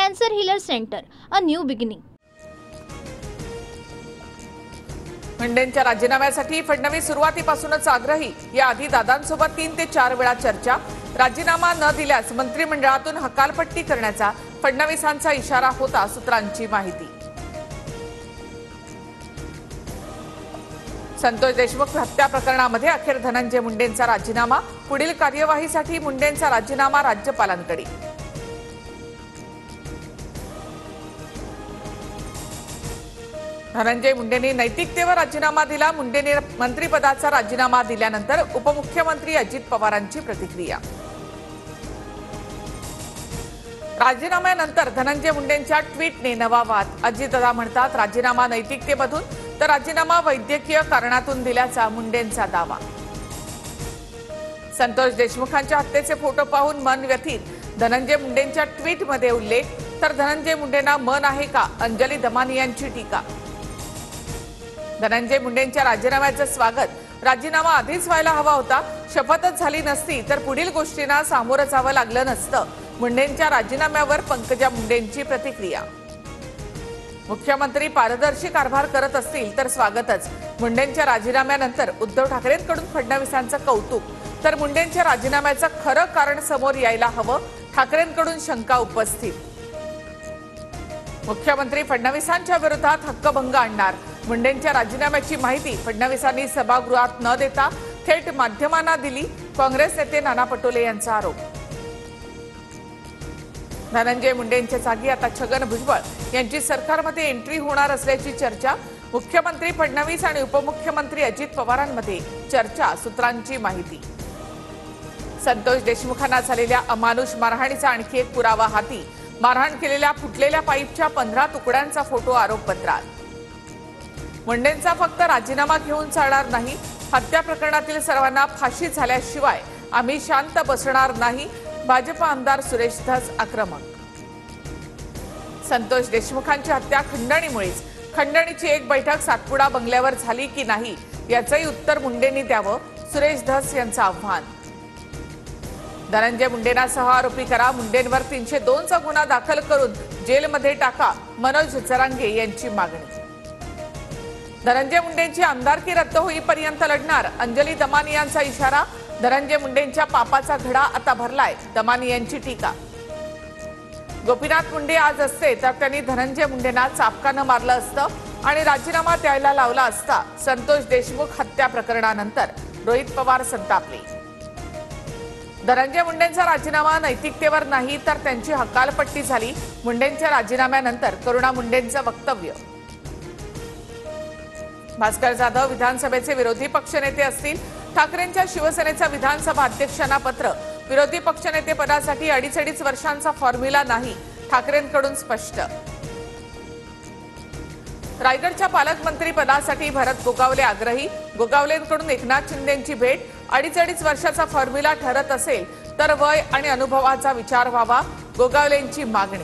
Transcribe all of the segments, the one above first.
Cancer healer centre, a new beginning. मुंडेंच्या राजीनाम्यासाठी फडणवीस सुरुवातीपासूनच आग्रही. याआधी दादांसोबत 3 ते 4 वेळा चर्चा. राजीनामा न दिल्यास मंत्रिमंडळातून हकालपट्टी करण्याचा फडणवीसांचा इशारा होता, सूत्रांची माहिती. संतोष देशमुख हत्या प्रकरणामध्ये अखेर धनंजय मुंडेंचा राजीनामा. पुढील कार्यवाहीसाठी मुंडेंचा राजीनामा राज्यपालांकडे. धनंजय मुंडेंनी नैतिकतेवर राजीनामा दिला. मुंडेंनी मंत्रिपदाचा राजीनामा दिल्यानंतर उपमुख्यमंत्री अजित पवारांची प्रतिक्रिया. राजीनाम्यानंतर धनंजय मुंडेंच्या ट्विटने नवा वाद. अजितदादा म्हणतात, राजीनामा नैतिकतेमधून तर राजीनामा वैद्यकीय कारणातून दिल्याचा मुंडेंचा दावा. संतोष देशमुखांच्या हत्येचे फोटो पाहून मन व्यथित. धनंजय मुंडेंच्या ट्विटमध्ये उल्लेख. तर धनंजय मुंडेंना मन आहे का, अंजली दमानी यांची टीका. धनंजय मुंडेंच्या राजीनाम्याचं स्वागत. राजीनामा आधीच व्हायला हवा होता. शपथच झाली नसती तर पुढील गोष्टींना सामोरं जावं लागलं नसतं. मुंडेंच्या राजीनाम्यावर पंकजा मुंडेंची प्रतिक्रिया. मुख्यमंत्री पारदर्शी कारभार करत असतील तर स्वागतच. मुंडेंच्या राजीनाम्यानंतर उद्धव ठाकरेंकडून फडणवीसांचं कौतुक. तर मुंडेंच्या राजीनाम्याचं खरं कारण समोर यायला हवं, ठाकरेंकडून शंका उपस्थित. मुख्यमंत्री फडणवीसांच्या विरोधात हक्कभंग आणणार. मुंडेंच्या राजीनाम्याची माहिती फडणवीसांनी सभागृहात न देता थेट माध्यमांना दिली. काँग्रेस नेते नाना पटोले यांचा आरोप. धनंजय मुंडेंच्या जागी आता छगन भुजबळ यांची सरकारमध्ये एंट्री होणार असल्याची चर्चा. मुख्यमंत्री फडणवीस आणि उपमुख्यमंत्री अजित पवारांमध्ये चर्चा, सूत्रांची माहिती. संतोष देशमुखांना झालेल्या अमानुष मारहाणीचा आणखी एक पुरावा हाती. मारहाण केलेल्या फुटलेल्या पाईपच्या 15 तुकड्यांचा फोटो आरोपपत्रात. मुंडेंचा फक्त राजीनामा घेऊन चालणार नाही, हत्या प्रकरणातील सर्वांना फाशी झाल्याशिवाय आम्ही शांत बसणार नाही. भाजप आमदार सुरेश धस आक्रमक. संतोष देशमुखांची हत्या खंडणीमुळेच. खंडणीची एक बैठक सातपुडा बंगल्यावर झाली की नाही याचंही उत्तर मुंडेंनी द्यावं, सुरेश धस यांचं आव्हान. धनंजय मुंडेंना सहआरोपी करा. मुंडेंवर 302 चा गुन्हा दाखल करून जेलमध्ये टाका, मनोज जरांगे यांची मागणी. धनंजय मुंडेंची आमदारकी रद्द होईपर्यंत लढणार, अंजली दमानी यांचा इशारा. धनंजय मुंडेंच्या पापाचा घडा आता भरलाय, दमानी यांची टीका. गोपीनाथ मुंडे आज असते तर त्यांनी धनंजय मुंडेंना चापकानं मारलं असतं आणि राजीनामा द्यायला लावला असता. संतोष देशमुख हत्या प्रकरणानंतर रोहित पवार संतापले. धनंजय मुंडेंचा राजीनामा नैतिकतेवर नाही तर त्यांची हकालपट्टी झाली. मुंडेंच्या राजीनाम्यानंतर करुणा मुंडेंचं वक्तव्य. भास्कर जाधव विधानसभेचे विरोधी पक्षनेते असतील. ठाकरेंच्या शिवसेनेचा विधानसभा अध्यक्षांना पत्र. विरोधी पक्षनेते पदासाठी 2.5 वर्षांचा फॉर्म्युला नाही, ठाकरेंकडून स्पष्ट. रायगडच्या पालकमंत्री पदासाठी भरत गोगावले आग्रही. गोगावलेंकडून एकनाथ शिंदेंची भेट. 2.5 वर्षाचा फॉर्म्युला ठरत असेल तर वय आणि अनुभवाचा विचार व्हावा, गोगावलेंची मागणी.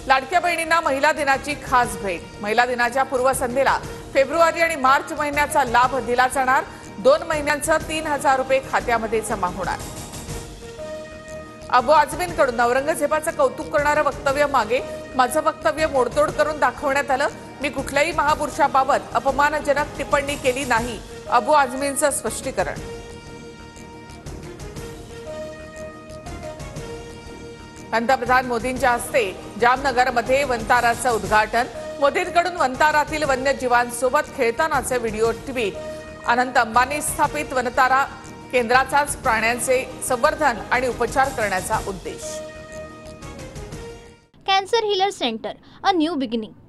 लाडक्या बहिणींना महिला दिनाची खास भेट. महिला दिनाच्या पूर्वसंध्येला फेब्रुवारी आणि मार्च महिन्याचा लाभ दिला जाणार. 2 महिन्यांचं 3,000 रुपये खात्यामध्ये जमा होणार. अबू आझमींकडून औरंगजेबाचं कौतुक करणारं वक्तव्य मागे. माझं वक्तव्य मोडतोड करून दाखवण्यात आलं. मी कुठल्याही महापुरुषाबाबत अपमानजनक टिप्पणी केली नाही, अबू आझमींचं स्पष्टीकरण. पंतप्रधान मोदींच्या हस्ते जामनगरमध्ये वंताराचं उद्घाटन. मोदींकडून वंतारातील वन्यजीवांसोबत खेळतानाचे व्हिडिओ ट्विट. अनंत अंबानी स्थापित वनतारा केंद्राचाच प्राण्यांचे संवर्धन आणि उपचार करण्याचा उद्देश. Cancer healer centre, a new beginning.